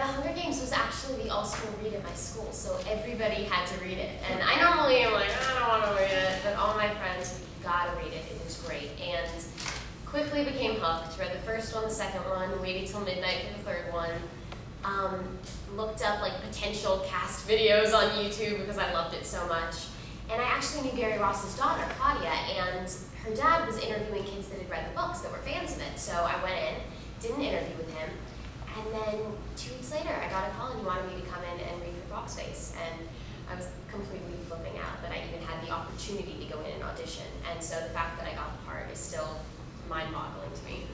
The Hunger Games was actually the all-school read at my school, so everybody had to read it. And I normally am like, I don't want to read it, but all my friends were like, you gotta read it, it was great. And quickly became hooked, read the first one, the second one, waited till midnight for the third one. Looked up like potential cast videos on YouTube because I loved it so much. And I actually knew Gary Ross's daughter, Claudia, and her dad was interviewing kids that had read the books that were fans of it. So I went in, did an interview with him, and then 2 weeks later I got a call and he wanted me to come in and read for Foxface. And I was completely flipping out that I even had the opportunity to go in and audition. And so the fact that I got the part is still mind-boggling to me.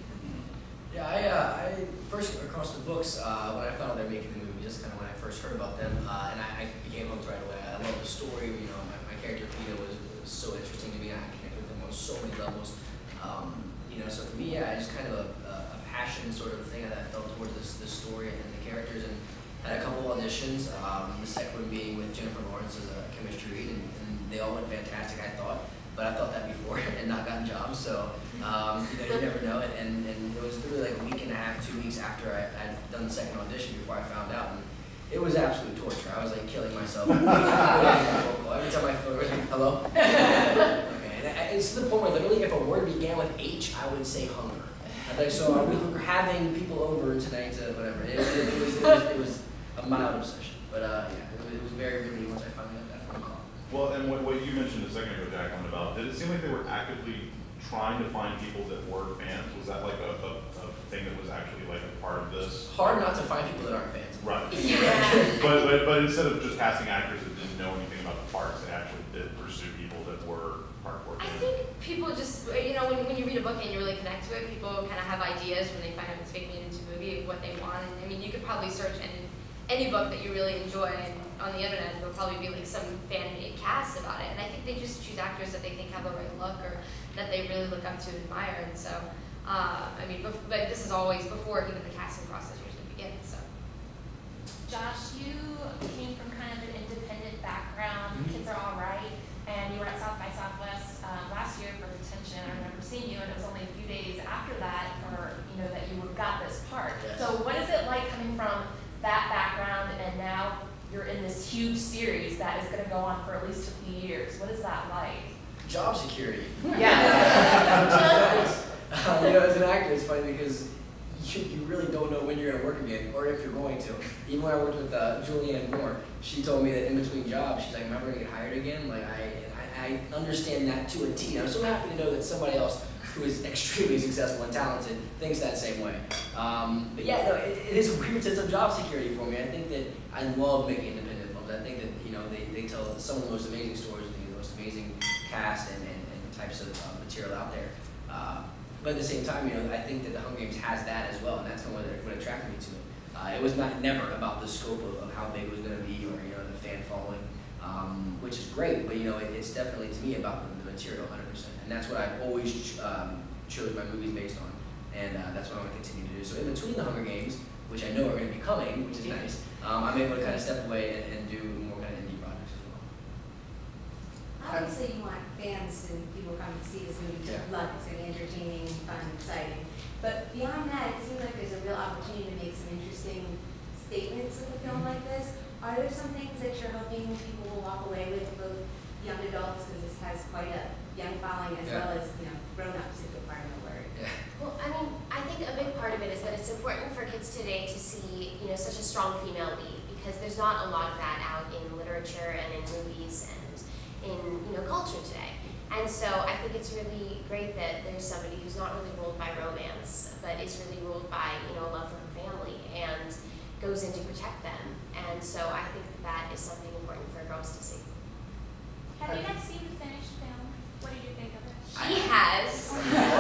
Yeah, I first came across the books when I found out they were making the movie, just kind of when I first heard about them, and I became hooked right away. I love the story. You know, my character Peeta was so interesting to me, and I connected with him on so many levels. You know, so for me, yeah, it's kind of a passion sort of thing that I felt towards the story and the characters, and had a couple auditions. The second one being with Jennifer Lawrence as a chemistry read, and they all went fantastic, I thought. But I've thought that before and not gotten jobs, so you know, you never know. And it was literally like a week and a half, 2 weeks after I'd done the second audition before I found out, and it was absolute torture. I was like killing myself. Every time my phone was like, hello? Okay, and it's to the point where literally if a word began with H, I would say hunger. Like, so we're having people over tonight to whatever. It was a mild obsession, but yeah, it was very relieving once I finally got that phone call. Well, and what you mentioned a second ago, Jacqueline, about, did it seem like they were actively trying to find people that were fans? Was that like a thing that was actually like a part of this? Hard not to find people that aren't fans. Right. Yeah. But instead of just casting actors that didn't know anything about the parks, they actually did pursue people that were hardcore fans. I think people just, you know, when you read a book and you really connect to it, people kind of have ideas when they find out it's making it into a movie of what they want. And I mean, you could probably search any book that you really enjoy, and on the internet there'll probably be like some fan-made cast about it. And I think they just choose actors that they think have the right look or that they really look up to and admire. And so, I mean, but this is always before even the casting process usually begins. So, Josh, you came from kind of an independent background. Kids Are All Right, and you were at South by Southwest last year for detention. I remember seeing you, and it was only a few days after that, or you know, that you got this part. Yes. So, what is it like coming from that background, and now you're in this huge series that is going to go on for at least a few years? What is that like? Job security. Yes. You know, as an actor, it's funny because you really don't know when you're going to work again, or if you're going to. Even when I worked with Julianne Moore, she told me that in between jobs, she's like, am I ever going to get hired again? Like, I understand that to a T. I'm so happy to know that somebody else who is extremely successful and talented thinks that same way. But yeah, no, it is a weird sense of job security for me. I think that I love making independent films. I think that, you know, they tell some of the most amazing stories, the most amazing cast and types of material out there. But at the same time, you know, I think that The Hunger Games has that as well, and that's kind of what attracted me to it. It was never about the scope of how big it was going to be, or you know, the fan following, which is great. But you know, it's definitely to me about the material, 100%, and that's what I've always chose my movies based on, and that's what I want to continue to do. So in between The Hunger Games, which I know are going to be coming, which is nice, I'm able to kind of step away and do more kind of indie projects as well. Obviously, you want fans and people coming to see this movie to love it. It's going to be entertaining, fun, exciting. But beyond that, it seems like there's a real opportunity to make some interesting statements with a film like this. Are there some things that you're hoping people will walk away with, both young adults, because this has quite a young following, as well as, you know, grown-ups, if you're part of the word? well, I mean, I think a big part of it is that it's important for kids today to see, you know, such a strong female lead, because there's not a lot of that out in literature and in movies and in, you know, culture today. And so I think it's really great that there's somebody who's not really ruled by romance, but is really ruled by, you know, a love for her family and goes in to protect them. And so I think that is something important for girls to see. Have you guys seen the finished film? What did you think of it? He has.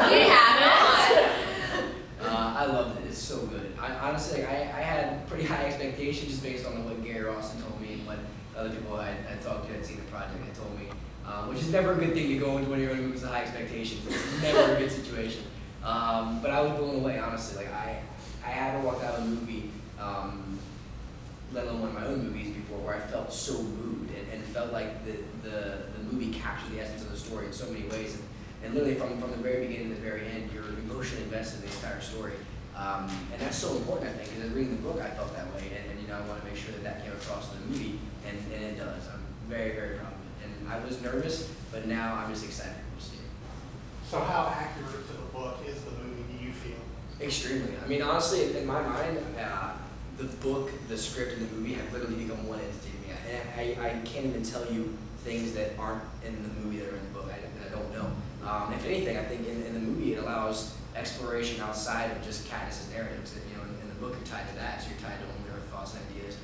We haven't. I loved it. It's so good. Honestly, like, I had pretty high expectations just based on what Gary Rawson told me and what other people I talked to had seen the project had told me. Which is never a good thing to go into one of your own movies with high expectations. It's never a good situation. But I was blown away, honestly. Like I haven't walked out of a movie, let alone one of my own movies before, where I felt so moved and felt like the movie captured the essence of the story in so many ways. And literally from the very beginning to the very end, you're emotionally invested in the entire story. And that's so important, I think, because reading the book, I felt that way, and you know, I want to make sure that that came across in the movie, and it does. I'm very, very proud of it. And I was nervous, but now I'm just excited to see it. So how accurate to the book is the movie, do you feel? Extremely. I mean, honestly, in my mind, the book, the script, and the movie have literally become one entity to me. And I can't even tell you things that aren't in the movie that are in the book. I don't know. If anything, I think in the movie it allows exploration outside of just Katniss's narratives. That, you know, in the book you're tied to that, so you're tied to only her thoughts and ideas.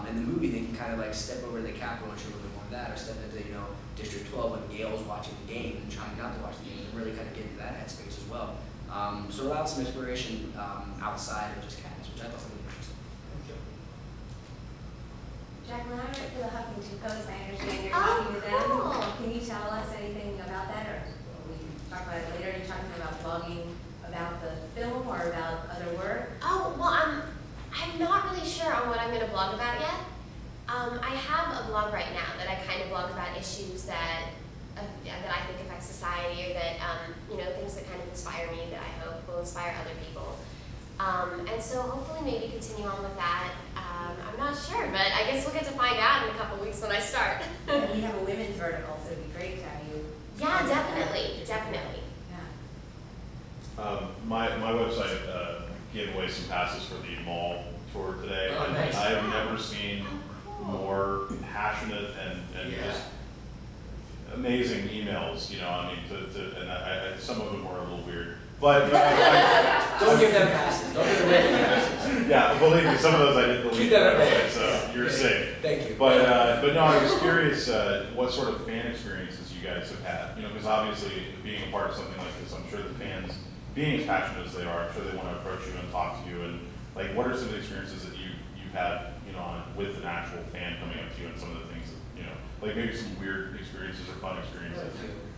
In the movie, they can kind of like step over to the Capitol and show a little bit more of that, or step into, you know, District 12 when Gail's watching the game and trying not to watch the game, and really kind of get into that headspace as well. So it allowed some exploration outside of just Katniss, which I thought was really interesting. Jacqueline, I work for the Huffington Post. I understand you're talking to them. Cool. Can you tell us anything about that, or we can talk about it later? Are you talking about blogging about the film or about other work? Oh, well, I'm not really sure on what I'm going to blog about yet. I have a blog right now that I kind of blog about issues that I think affect society, or that, you know, things that kind of inspire me that I hope will inspire other people. And so hopefully maybe continue on with that. I'm not sure, but I guess we'll get to find out in a couple weeks when I start. And we have a women's vertical, so it'd be great to have you. Yeah, definitely, definitely. Yeah. My website gave away some passes for the mall tour today. Oh, nice. I have never seen more passionate and Yeah. just amazing emails. You know, I mean, and some of them were a little weird, but you know, Don't give them passes. Don't give them passes. yeah, believe me, some of those I did delete Keep them right at bay. away, so you're safe. Thank you. But no, I was curious what sort of fan experiences you guys have had. You know, because obviously being a part of something like this, I'm sure the fans, being as passionate as they are, I'm sure they want to approach you and talk to you. And like, what are some of the experiences that you've had, you know, with an actual fan coming up to you, and some of the things that, you know, like maybe some weird experiences or fun experiences.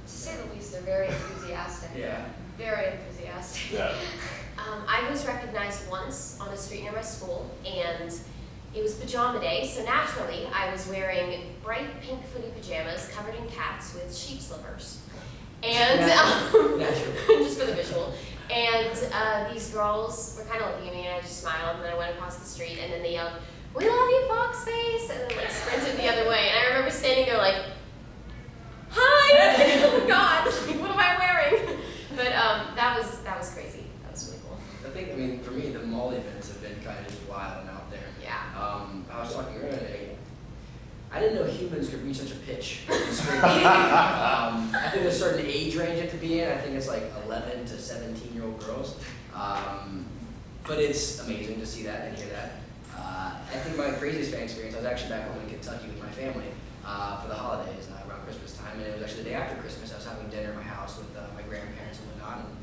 To say the least, they're very enthusiastic. Yeah. Very enthusiastic. Yeah. I was recognized once on a street near my school, and it was pajama day, so naturally I was wearing bright pink footy pajamas covered in cats with sheep slivers. And just for the visual. And these girls were kind of looking at me, and I just smiled, and then I went across the street, and then they yelled, "We love you, Foxface!" and then like sprinted the other way. And I remember standing there like, "Hi!" Oh God, like, what am I wearing? But that was crazy. That was really cool. I mean, for me, the mall events have been kind of just wild and out there. Yeah. I was talking earlier today. I didn't know humans could reach such a pitch. I think there's a certain age range it could be in. I think it's like 11 to 17-year-old girls. But it's amazing to see that and hear that. I think my craziest fan experience, I was actually back home in Kentucky with my family for the holidays around Christmas time, and it was actually the day after Christmas. I was having dinner at my house with my grandparents and whatnot, and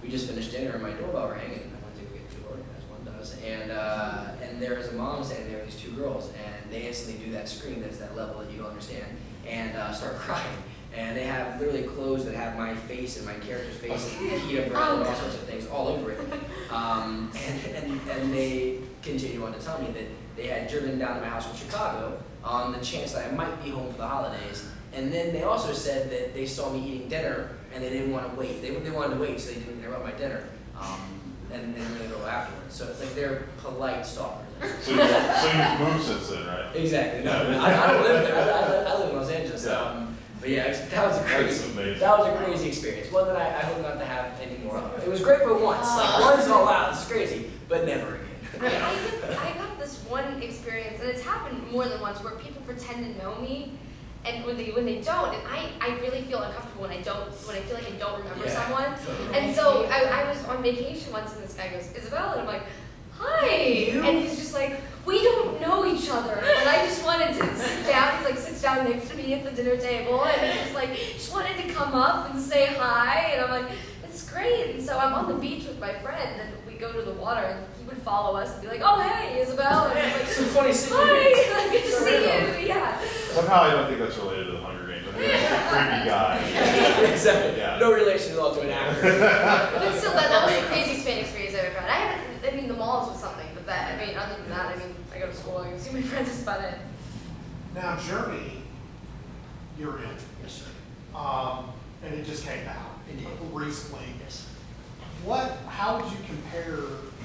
we just finished dinner, and my doorbell rang, and I went to go get the door, as one does, and there was a mom standing there with these two girls, and they instantly do that scream that's that level that you don't understand, and start crying. And they have literally clothes that have my face and my character's face and Peeta brand and all sorts of things all over it. And they continue on to tell me that they had driven down to my house from Chicago on the chance that I might be home for the holidays. And then they also said that they saw me eating dinner and they didn't want to wait. They wanted to wait so they didn't interrupt my dinner and really go afterwards. So it's like they're polite stalkers. So you've moved since then, right? Exactly. No, I don't live there. I live in Los Angeles. Yeah. But yeah, that was a crazy experience. One that I hope not to have any more of. It was great for once. Like once, oh wow, this is crazy, but never again. I got this one experience, and it's happened more than once, where people pretend to know me, and when they don't, and I really feel uncomfortable when I feel like I don't remember someone. And so I was on vacation once, and this guy goes, "Isabelle," and I'm like, "Hi," and he's just like, "We don't know each other," and I just wanted to sit down. He's like sits down next to me at the dinner table, and he's just like, just wanted to come up and say hi, and I'm like, "It's great." And so I'm on the beach with my friend, and we go to the water, and he would follow us and be like, "Oh hey, Isabelle," and I'm like, Some funny "Hi, good to see you." Yeah. Somehow I don't think that's related to the Hunger Games. I think it's a creepy guy. Exactly. Yeah. No relation at all to an actor. But still, that was the craziest fan experience I've ever had. I mean, the malls was something, but other than that, I go to school, I go see my friends, that's about it. Now, Journey, you're in, Yes, sir. and it just came out It did. recently. Yes. How would you compare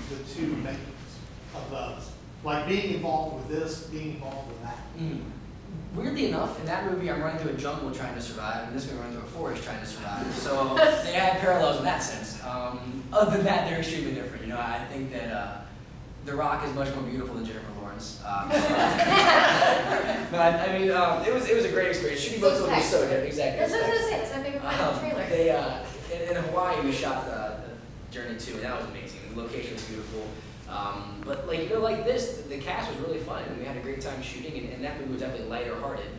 the two makings of those? Like being involved with this, being involved with that. Weirdly enough, in that movie, I'm running through a jungle trying to survive, and this movie, I'm running through a forest trying to survive. So they had parallels in that sense. Other than that, they're extremely different. You know, I think that The Rock is much more beautiful than Jennifer Lawrence. But I mean, it was a great experience. Shooting both of them was so good. Exactly. That's what I was gonna say. That's my favorite part of the trailer. They in Hawaii, we shot the Journey 2, and that was amazing. The location was beautiful. But like, you know, like this, the cast was really fun, and we had a great time shooting, and that movie was definitely lighter hearted.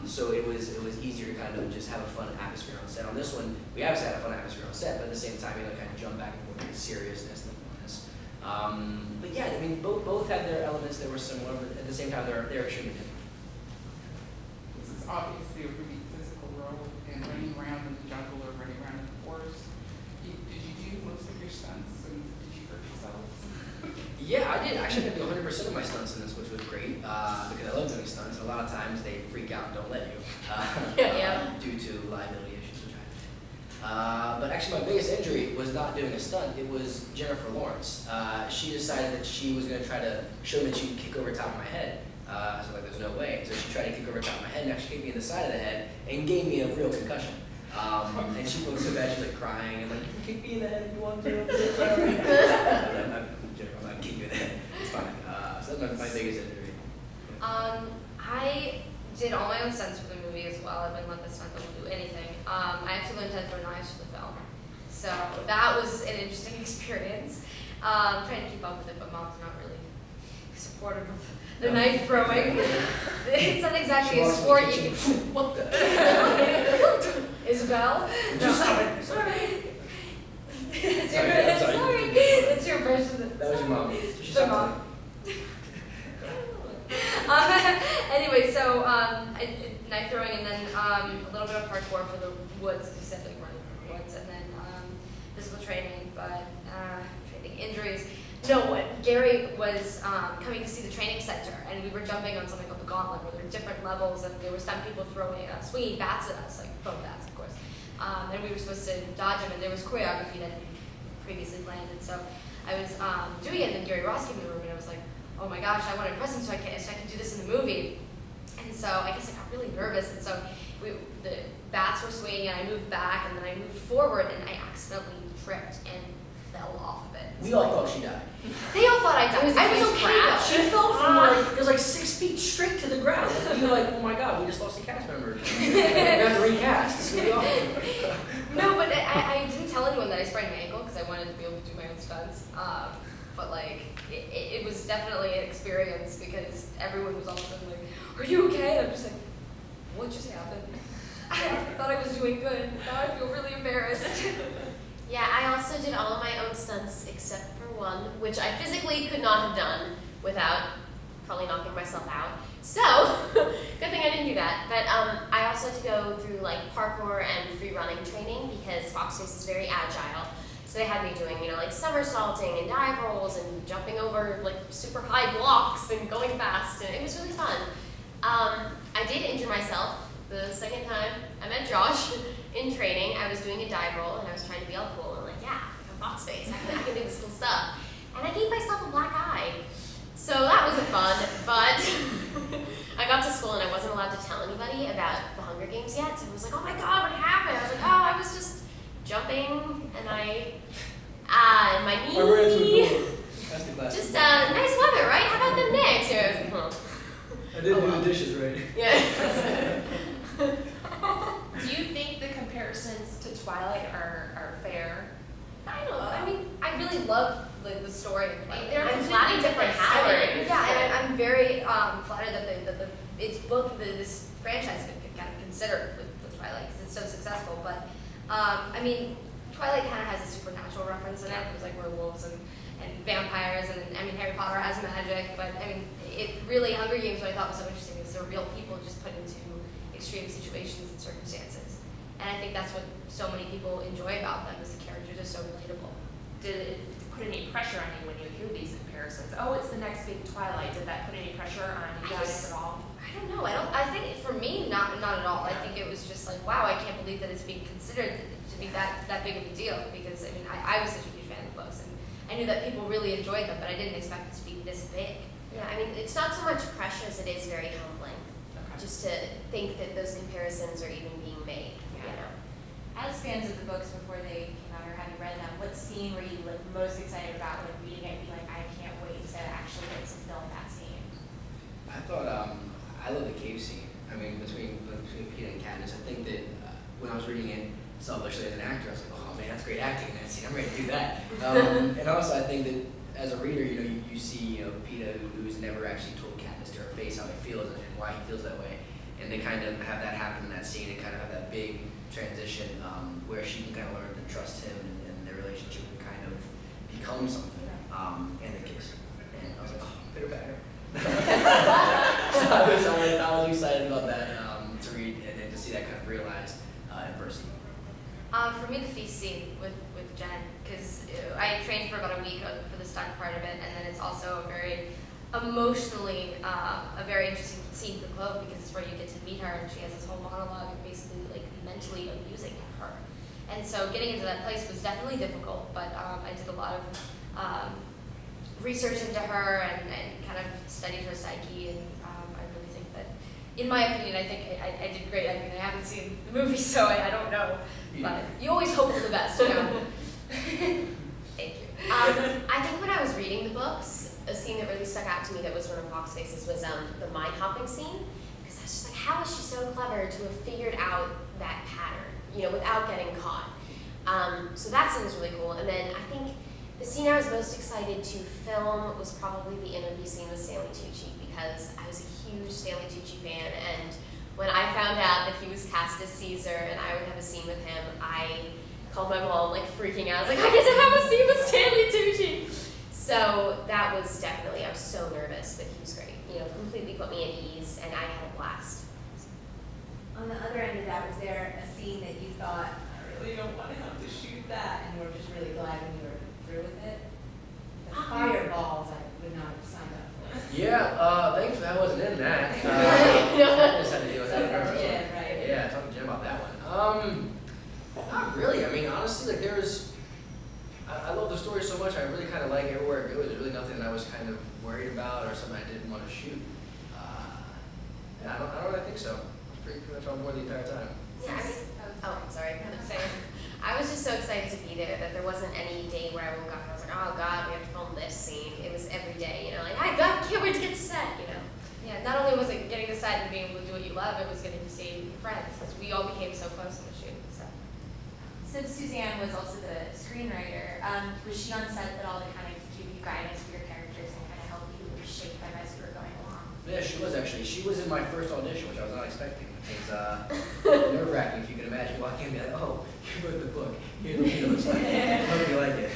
So it was easier to kind of just have a fun atmosphere on set. On this one, we obviously had a fun atmosphere on set, but at the same time, you know, kind of jump back and forth with the seriousness and the funness. But yeah, I mean, both had their elements that were similar, but at the same time, they're extremely different. This is obviously a really physical role, and running around in the jungle or running around in the forest. Did you do most of your stunts, and did you hurt yourselves? Yeah, I did. Actually, I did 100% of my stunts in this, which was great, because I love doing stunts. And a lot of times they freak out and don't let you due to liability issues, which but actually, my biggest injury was not doing a stunt. It was Jennifer Lawrence. She decided that she was going to try to show me that she could kick over the top of my head. So I was like, there's no way. So she tried to kick over the top of my head, and actually kicked me in the side of the head, and gave me a real concussion. And she felt so bad, she was like crying and like, kick me in the head if you want to. Sorry. I'm not kicking you in the head. It's fine. So that's my biggest injury. I did all my own stunts for the movie as well. I wouldn't let the stunt double do anything. I actually learned how to throw knives for the film. So that was an interesting experience. Trying to keep up with it, but Mom's not really supportive of the knife throwing. It's not exactly a sport you can. What the? Isabelle? Just stop it. Sorry. Sorry. Sorry. That's your version. That was your mom. She's the mom. Anyway, so knife throwing, and then a little bit of parkour for the woods, as you said, like running through the woods, and then physical training, but training injuries. No, Gary was coming to see the training center, and we were jumping on something called the gauntlet, where there were different levels, and there were some people throwing swinging bats at us, like foam bats, of course. And we were supposed to dodge them, and there was choreography that we previously planned, and so I was doing it, and then Gary Ross came in the room, and I was like, oh my gosh, I want to impress him so I can do this in the movie. And so I guess I got really nervous, and so the bats were swinging, and I moved back, and then I moved forward, and I accidentally tripped and fell off of it. We all thought she died. They all thought I died. I was okay though. She fell from like, it was like 6 feet straight to the ground. And you were like, oh my god, we just lost a cast member. We have to recast. This is going to be awful. No, but I didn't tell anyone that I sprained my ankle because I wanted to be able to do my own stunts. But like, it was definitely an experience because everyone was all of a sudden like, are you okay? And I'm just like, what just happened? I thought I was doing good. Now I feel really embarrassed. Yeah, I also did all of my own stunts except for one, which I physically could not have done without probably knocking myself out. So, good thing I didn't do that. But I also had to go through like parkour and free running training because Foxface is very agile. So they had me doing, you know, like somersaulting and dive rolls and jumping over like super high blocks and going fast, and it was really fun. I did injure myself the second time I met Josh in training. I was doing a dive roll and I was trying to be all cool and like, yeah, I'm Foxface, I can do this cool stuff. And I gave myself a black eye. So that wasn't fun, but I got to school and I wasn't allowed to tell anybody about the Hunger Games yet. So I was like, oh my god, what happened? I was like, oh, I was just jumping and my knee. I ran through the door. That's the class. Just nice weather, right? How about them Knicks? I was like, huh. I didn't do the dishes right. Yeah. Do you think the comparisons to Twilight are fair? I don't know. I mean, I really love the story. They're I'm completely different stories. Yeah, and I'm very flattered that this franchise has been kind of considered with Twilight because it's so successful. But I mean, Twilight kind of has a supernatural reference in it. There's like werewolves and vampires, and I mean Harry Potter has magic. But I mean, it really Hunger Games. What I thought was so interesting is they're real people just put into extreme situations and circumstances. And I think that's what so many people enjoy about them is the characters are so relatable. Did it put any pressure on you when you hear these comparisons? Oh, it's the next big Twilight. Did that put any pressure on you guys at all? I don't know. I think for me, not at all. I think it was just like, wow, I can't believe that it's being considered to be that big of a deal because I mean, I was such a huge fan of the books, and I knew that people really enjoyed them, but I didn't expect it to be this big. Yeah, I mean, it's not so much pressure as it is very humbling, just to think that those comparisons are even being made, you know? As fans of the books before they came out, or having read them, what scene were you most excited about when reading it? Be like, I can't wait to actually get to film that scene. I thought I love the cave scene. I mean, between Peeta and Katniss, I think that when I was reading it selfishly as an actor, I was like, oh man, that's great acting in that scene. I'm ready to do that. And also, I think that as a reader, you know, you see, you know, Peeta who's never actually told Katniss to her face how he feels and why he feels that way, and they kind of have that happen in that scene and kind of have that big transition where she can kind of learn to trust him and their relationship can kind of become something. And the kiss, and I was like, oh, bitter batter. So I was excited about that to read and to see that kind of realized in person. For me, the feast scene with Jen, because I trained for about a week for the stunt part of it, and then it's also a very emotionally, a very interesting scene for Clove, because it's where you get to meet her and she has this whole monologue and basically like mentally abusing her. And so getting into that place was definitely difficult, but I did a lot of research into her and kind of studied her psyche, and I really think that, in my opinion, I think I did great. I mean, I haven't seen the movie, so I don't know, but you always hope for the best, you know? Thank you. I think when I was reading the books, a scene that really stuck out to me that was one of Foxface's was the mind hopping scene, because I was just like, how is she so clever to have figured out that pattern, you know, without getting caught? So that scene was really cool. And then I think the scene I was most excited to film was probably the interview scene with Stanley Tucci, because I was a huge Stanley Tucci fan, and when I found out that he was cast as Caesar and I would have a scene with him, I called my mom like freaking out. I was like, I get to have a scene with Stanley Tucci. So that was definitely, I was so nervous, but he was great. You know, completely put me at ease, and I had a blast. On the other end of that, was there a scene that you thought, I really don't want to have to shoot that, and we're just really glad when you were through with it? The fireballs, I would not have signed up for. Yeah, thankfully I wasn't in that. I just had to deal with that. Yeah, right. Yeah, talking to Jim about that one. Not really. I mean, honestly, like I love the story so much. I really kind of like everywhere it goes. There's really nothing that I was kind of worried about or something I didn't want to shoot. I don't really think so. I was pretty much on board the entire time. Yeah, I mean, I'm sorry. I was just so excited to be there that there wasn't any day where I woke up and I was like, oh God, we have to film this scene. It was every day, you know, like, I can't wait to get to set, you know. Yeah, not only was it getting to set and being able to do what you love, it was getting to see your friends, because we all became so close in the shoot. So. Since Suzanne was also the screenwriter, was she on set at all to kind of give you guidance for your characters and kind of help you shape them as you were going along? Yeah, she was actually. She was in my first audition, which I was not expecting. It was nerve-wracking, if you can imagine. Walking in and be like, oh, you wrote the book. Here the notes. I hope you like it.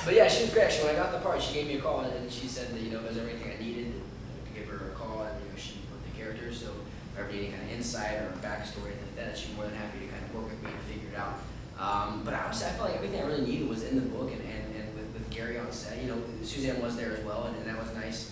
But yeah, she was great. Actually, when I got the part, she gave me a call and she said that, you know, it was everything I needed to give her a call, and you know, she wrote the characters. So if I ever need any kind of insight or backstory like that, she's more than happy to kind of work with me to figure it out. But honestly, I felt like everything I really needed was in the book, and with Gary on set. You know, Suzanne was there as well, and that was nice.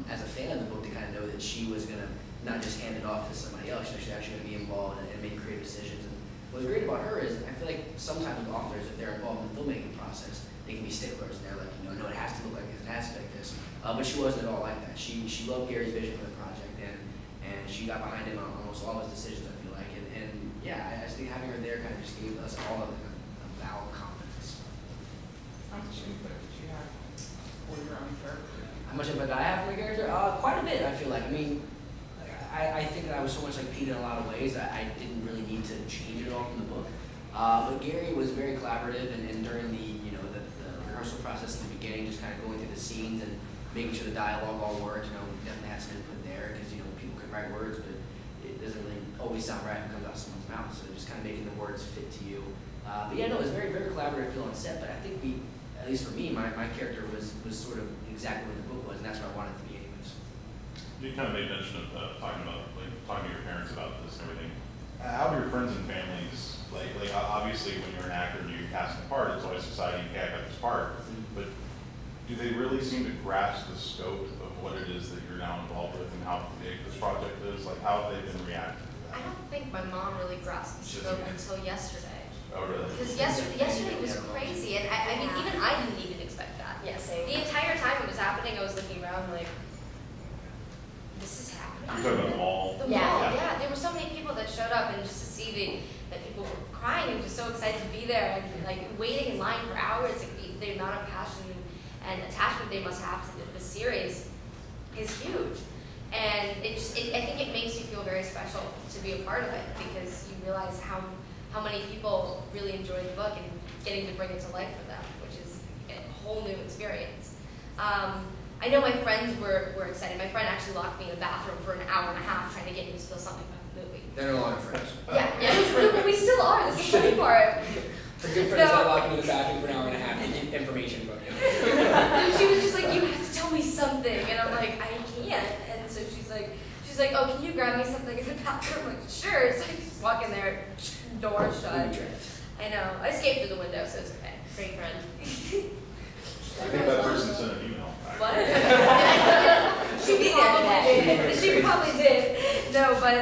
As a fan of the book, to kind of know that she was gonna not just hand it off to somebody else, she's actually gonna be involved and make creative decisions. And what's great about her is, I feel like sometimes with authors, if they're involved in the filmmaking process, they can be sticklers, and they're like, you know, no, it has to look like this, it has to be like this. But she wasn't at all like that. She loved Gary's vision for the project, and she got behind him on almost all his decisions, I feel like. And yeah, I just think having her there kind of just gave us all a valid confidence. How much input did you have for your own character? How much input did I have for my character? Quite a bit, I feel like. I mean, I think that I was so much like Peeta in a lot of ways that I didn't really need to change it all from the book. But Gary was very collaborative, and during the rehearsal process in the beginning, just kind of going through the scenes and making sure the dialogue all worked. You know, definitely had some input there, because you know, people can write words, but it doesn't really always sound right when it comes out of someone's mouth. So just kind of making the words fit to you. But yeah, no, it was very, very collaborative feel on set. But I think at least for me, my character was sort of exactly what the book was, and that's what I wanted it to be anyways. You kind of made mention of talking to your parents about this and everything. How do your friends and families, like obviously when you're an actor and you cast a part, it's always exciting, okay, I got this part. But do they really seem to grasp the scope of what it is that you're now involved with and how big this project is? Like, how have they been reacting to that? I don't think my mom really grasped the scope until yesterday. Oh, really? Because yesterday was crazy, and I mean, even I didn't even expect that. Yeah, same. The entire time it was happening, I was looking around like, this is happening. You're talking about the mall? The Yeah. mall, yeah. There were so many people that showed up, and just to see that people were crying and just so excited to be there, and like waiting in line for hours. Like, the amount of passion and attachment they must have to the series is huge. And I think it makes you feel very special to be a part of it, because you realize how many people really enjoy the book and getting to bring it to life for them, which is a whole new experience. I know my friends were excited. My friend actually locked me in the bathroom for an hour and a half trying to get me to spill something about the movie. They're no longer friends. Yeah, we still are. This is the funny part. The good friends that lock me in the bathroom for an hour and a half to get information from you. And she was just like, you have to tell me something, and I'm like, I can't. And so she's like, oh, can you grab me something in the bathroom? I'm like, sure. So I just walk in there, door shut. I know. I escaped through the window, so it's okay. Great friend. I think that person sent an email. What? She probably did. No, but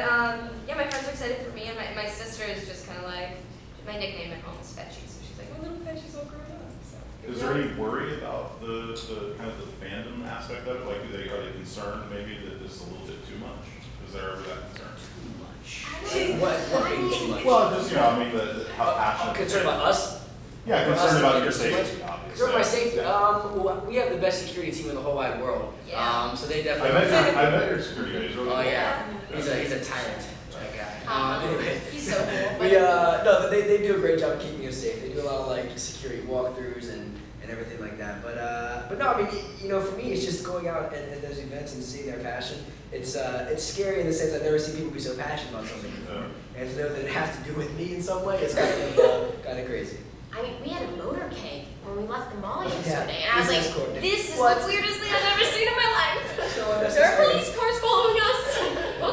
yeah, my friends are excited for me, and my sister is just kind of like, my nickname at home is Fetchy, so she's like, oh, little Fetchy's all grown up. So. Is there any worry about the kind of the fandom aspect of it? Like, are they concerned maybe that it's a little bit too much? Is there ever that concern? What being too much? Well, just, I mean, how passionate. Concerned about us? Yeah, For us, concerned about like, your too much? safety, obviously. Concerned about my safety? Well, we have the best security team in the whole wide world. Yeah. So they I definitely. met your security guy. He's really Oh cool. yeah, he's a tyrant, that guy. Anyway, He's so cool. we no, they do a great job of keeping us safe. They do a lot of like security walkthroughs and everything like that. But no, I mean, for me, it's just going out at those events and seeing their passion. It's scary in the sense I've never seen people be so passionate about something before, and to know that it has to do with me in some way is kind of crazy. I mean, we had a motorcade when we left the mall yesterday, and I was business like, coordinator. this is What? the weirdest thing I've ever seen in my life. So There are unnecessary. police cars following us.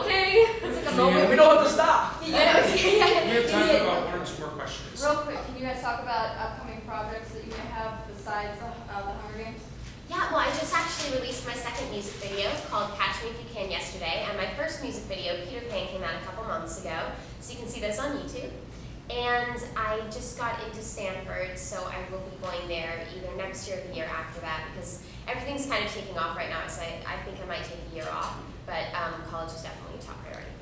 Okay. It's like a moment. We don't have to stop. Yeah. We have time for about 1 or 2 more questions. Real quick, can you guys talk about upcoming projects that you may have besides the Hunger Games? Yeah, well, I just actually released my second music video called Catch Me If You Can yesterday, and my first music video, Peter Pan, came out a couple months ago, so you can see those on YouTube. And I just got into Stanford, so I will be going there either next year or the year after that, because everything's kind of taking off right now, so I think I might take a year off, but college is definitely a top priority.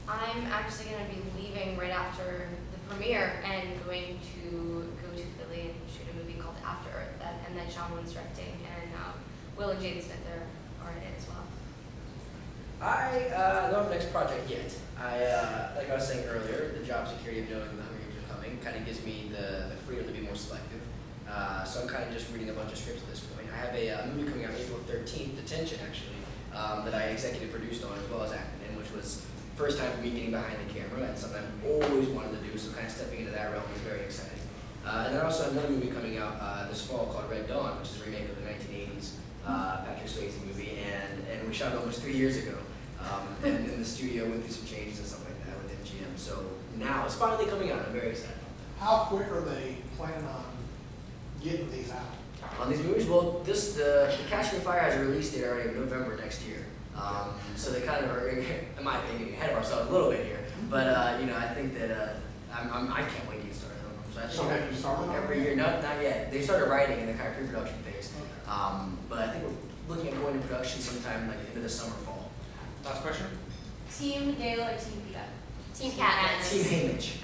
I'm actually going to be leaving right after the premiere and going to go to Philly and shoot a movie called After Earth, and then Sean Wynn's directing, and Will and Jaden Smith are in it as well. I don't have the next project yet. Like I was saying earlier, the job security of knowing the Hunger Games are coming kind of gives me the freedom to be more selective. So I'm kind of just reading a bunch of scripts at this point. I have a movie coming out April 13th, Detention actually, that I executive produced on as well as acted in, which was first time for me getting behind the camera and something I've always wanted to do, so kind of stepping into that realm is very exciting. And then I also have another movie coming out this fall called Red Dawn, which is a remake of the 1980s Patrick Swayze movie, and we shot it almost 3 years ago. And in the studio went through some changes and stuff like that with MGM. So now it's finally coming out. I'm very excited. How quick are they planning on getting these out? On these movies, well, the Catching Fire has a release date already of November next year. So they kind of are, in my opinion, ahead of ourselves a little bit here. But I think that I can't wait to get started on them. So have you started on every them? year? Not yet. They started writing in the kind of pre-production phase. But I think we're looking at going to production sometime like into the summer, fall. Last question? Team Gala or Team Peeta? Team Cat. Team Hamish.